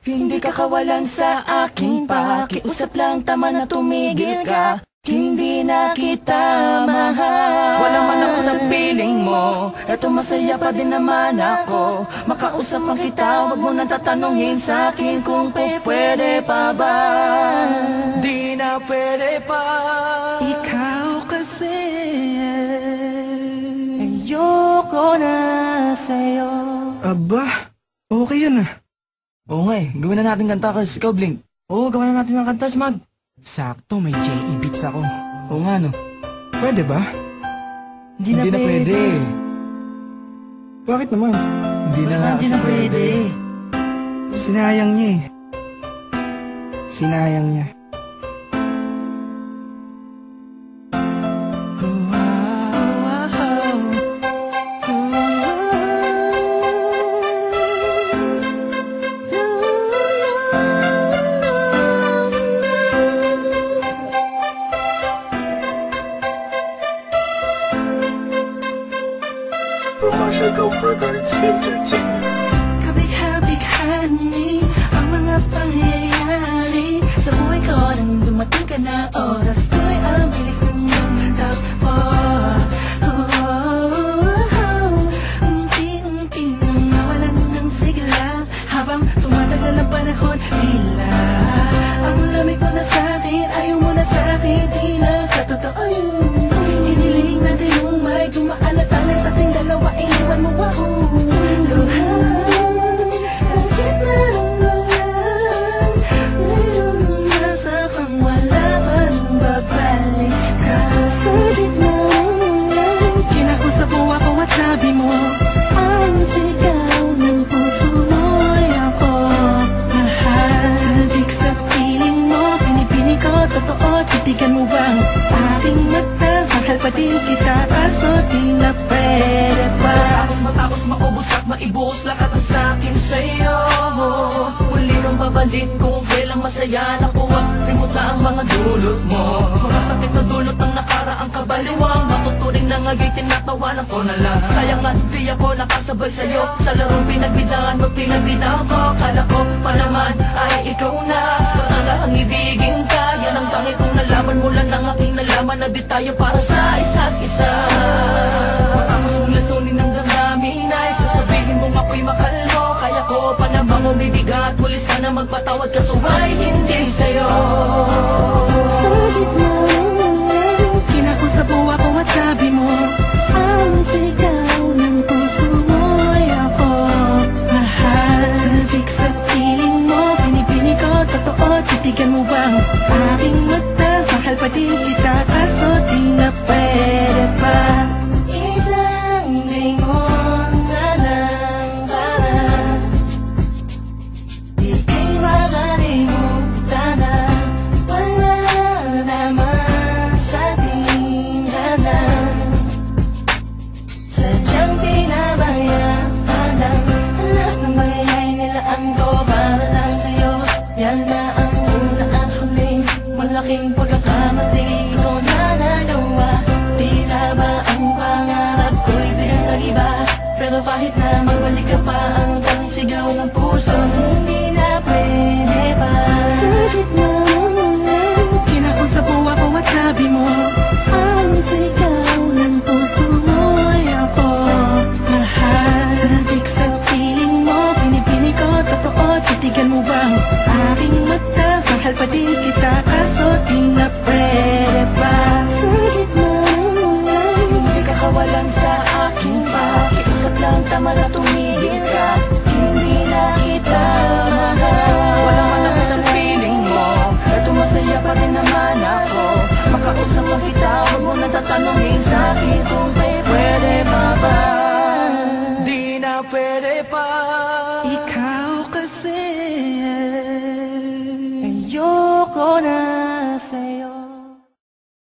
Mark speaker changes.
Speaker 1: Hindi ka kawalan sa akin, pakiusap lang, tama na tumigil ka. Hindi na kita mahal. Wala man ako sa piling mo, eto masaya pa din naman ako. Makausap ang kita, wag mo nang tatanungin sa akin kung pwede pa ba. Di na pwede pa.
Speaker 2: Ikaw kasi
Speaker 1: ayoko na sa'yo.
Speaker 2: Aba, okay yun ah.
Speaker 1: Oo nga eh, gawin na natin kanta, Kars. Ikaw, Blink. Oo, gawin na natin ng kanta, Smag.
Speaker 2: Sakto, may J.E. beats ako.
Speaker 1: Oo nga, no?
Speaker 2: Pwede ba?
Speaker 1: Hindi na pwede.
Speaker 2: Bakit naman?
Speaker 1: Hindi na pwede.
Speaker 2: Sinayang niya eh. Sinayang niya.
Speaker 3: Kabig-habighani ang mga pangyayari sa buhay ko nang dumating ka na. Oras ko'y ang bilis ng iyong takbo. Unti-unti nang nawalan ng sigla habang tumatagal ang panahon. Tila ang lamig mo na sa'kin, ayaw mo na sa'kin, di na katotoo yun. Hiniling natin yung may dumaan na tala sa ating dalawa, iniwan mo ako. Luhan, sakit na ng walan, ngayon nasa kang wala pa nang babalik ka. Sa gitna ng kinausap mo ako at sabi mo, ang sigaw ng puso mo'y ako mahal. Sabik sa piling mo, pinipini ko, totoo, titigan mo bang aking mata? Mahal pa din kita, kaso di na pwede pa.
Speaker 1: Matapos maubos at maibuhos lahat ang sakin sa'yo. Muli kang babalik kung kailang masaya. Nakuha, limuta ang mga dulot mo. Mga sakit na dulot ng nakaraang kabaliwang. Matuturing na nga'y tinatawanan ko na lang. Sayang nga di ako nakasabay sa'yo sa larong pinagbidahan mo, pinagbidahan ko. Kala ko pa naman ay ikaw na patala ang ibigin ka. Yan ang tangi kong nalaman mula ng aking nalaman na di tayo para sa isa't isa. Matapos mong lasunin ng damdamin ay sasabihin mong ako'y mahal mo. Kaya ko pa namang umibigat, muli sana magpatawad ka, suway hindi sa'yo.
Speaker 3: Sa gitna ng kinausap mo ako at sabi mo, ang sigaw ng puso mo'y ako mahal. Sabik sa piling mo, pinipini ko, totoo, titigan mo bang aking mata? Mahal pa din kita, kaso di na pwede pa. Isang lingon na lang para ika'y makalimutan na wala naman sa tinghanan. Sadyang pinabayaan lang lahat ng bagay nilaan ko para lang sa'yo. Yan na ang una at huling malaking pagkakamali ko na nagawa. Tila ba ang pangarap ko'y pinag-iba? Pero kahit na magbalik ka pa, ang tanging sigaw ng puso, hindi na pwede pa. Sa gitna ng kinausap mo ako at sabi mo, ang sigaw ng puso mo'y ako mahal. Sabik sa piling mo, pinipini ko, totoo, titigan mo bang aking mata? Mahal pa din kita, kaso di na pwede pa. Sa gitna ng
Speaker 1: Hindi ka kawalan sa akin, pakiusap lang, tama na tumigil ka. Hindi na kita mahal. Wala man ako sa piling mo, eto masaya pa din naman ako. Makausap ang kita, wag mo nang tatanungin sa akin kung pwede pa ba. Di na pwede pa.